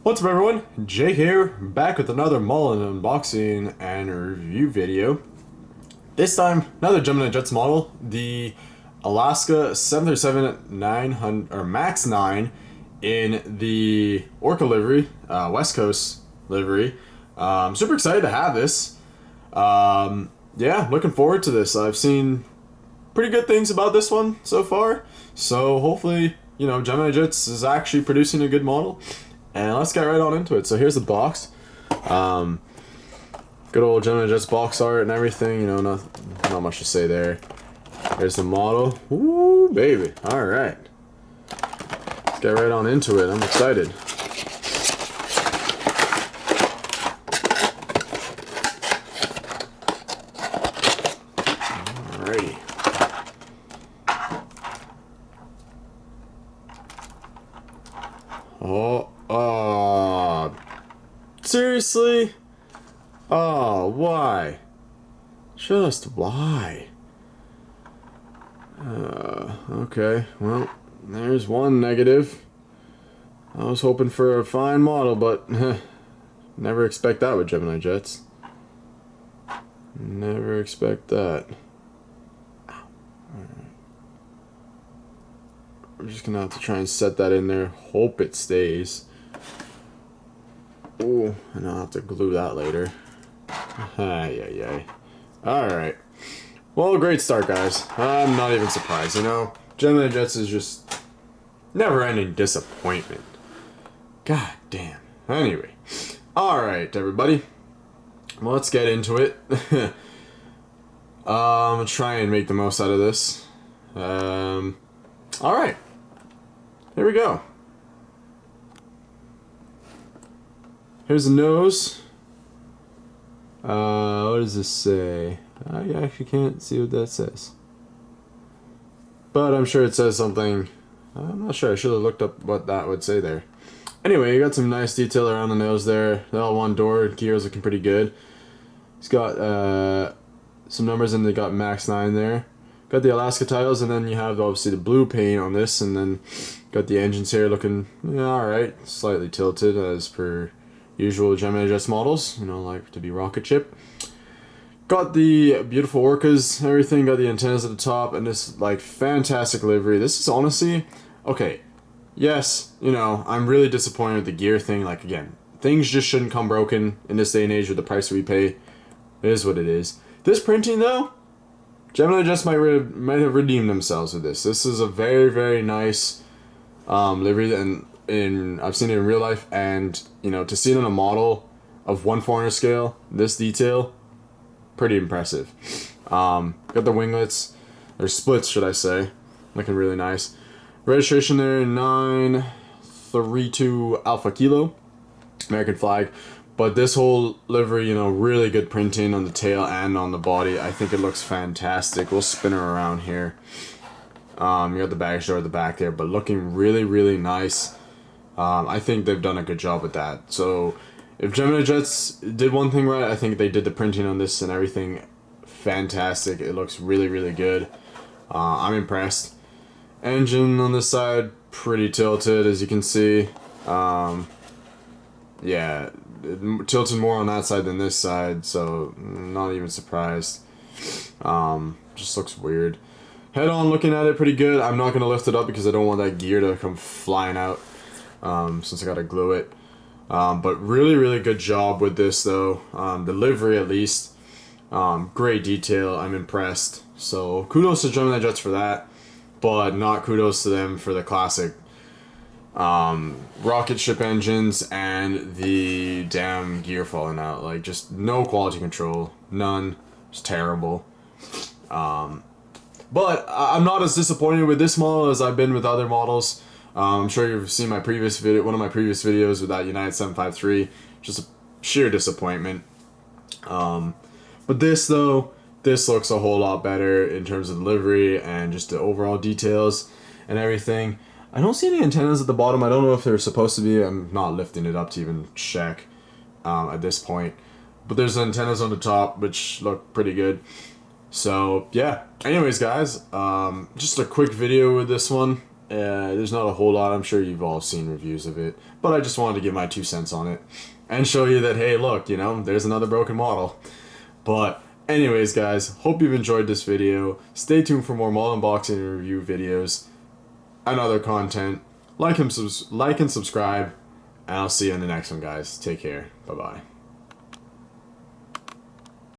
What's up everyone, Jake here, back with another Mullen unboxing and review video. This time, another GeminiJets model, the Alaska 737-900, or MAX 9 in the Orca livery, West Coast livery. Super excited to have this. Yeah, looking forward to this. I've seen pretty good things about this one so far, so hopefully, you know, GeminiJets is actually producing a good model. And let's get right on into it. So here's the box. Good old GeminiJets box art and everything. You know, not much to say there. Here's the model. Ooh, baby. All right. Let's get right on into it. I'm excited. Alrighty. Seriously? Oh, why? Just why? Okay, well, there's one negative. I was hoping for a fine model, but never expect that with GeminiJets. Never expect that. I'm just gonna have to try and set that in there. Hope it stays. Ooh, and I'll have to glue that later. Ay. Alright. Well, great start, guys. I'm not even surprised, you know? GeminiJets is just never-ending disappointment. God damn. Anyway. Alright, everybody. Well, let's get into it. I'm gonna try and make the most out of this. Alright. Here we go. Here's the nose. What does this say? I actually can't see what that says. But I'm sure it says something. I'm not sure. I should have looked up what that would say there. Anyway, you got some nice detail around the nose there. The L1 door gear is looking pretty good. It's got some numbers and they got MAX 9 there. Got the Alaska titles, and then you have obviously the blue paint on this, and then got the engines here looking alright. Slightly tilted as per usual GeminiJets models, you know, like to be rocket ship. Got the beautiful Orcas, everything, got the antennas at the top, and this like fantastic livery. This is honestly, okay, yes, you know, I'm really disappointed with the gear thing. Like, again, things just shouldn't come broken in this day and age with the price we pay. It is what it is. This printing though, GeminiJets might have redeemed themselves with this. This is a very, very nice livery, and I've seen it in real life, and you know, to see it on a model of 1/400 scale, this detail, pretty impressive. Got the winglets, or splits should I say, looking really nice. Registration there, 932 Alpha Kilo, American flag. But this whole livery, you know, really good printing on the tail and on the body. I think it looks fantastic. We'll spin her around here. You got the baggage door at the back there, but looking really, really nice. I think they've done a good job with that. So if GeminiJets did one thing right, I think they did the printing on this and everything fantastic. It looks really, really good. I'm impressed. Engine on this side, pretty tilted as you can see. Yeah, tilted more on that side than this side, so not even surprised. Just looks weird. Head on, looking at it pretty good. I'm not going to lift it up because I don't want that gear to come flying out. Since I gotta glue it. But really, really good job with this though. The livery at least. Great detail. I'm impressed. So kudos to GeminiJets for that. But not kudos to them for the classic rocket ship engines and the damn gear falling out. Like, just no quality control. None. It's terrible. But I'm not as disappointed with this model as I've been with other models. I'm sure you've seen my previous video, one of my previous videos with that United 753. Just a sheer disappointment. But this though, this looks a whole lot better in terms of the livery and just the overall details and everything. I don't see any antennas at the bottom. I don't know if they're supposed to be. I'm not lifting it up to even check at this point. But there's antennas on the top which look pretty good. So yeah, anyways guys, just a quick video with this one. There's not a whole lot. I'm sure you've all seen reviews of it, but I just wanted to give my 2 cents on it and show you that, hey, look, you know, there's another broken model. But anyways, guys, hope you've enjoyed this video. Stay tuned for more model unboxing and review videos and other content. Like and subscribe, and I'll see you in the next one, guys. Take care. Bye-bye.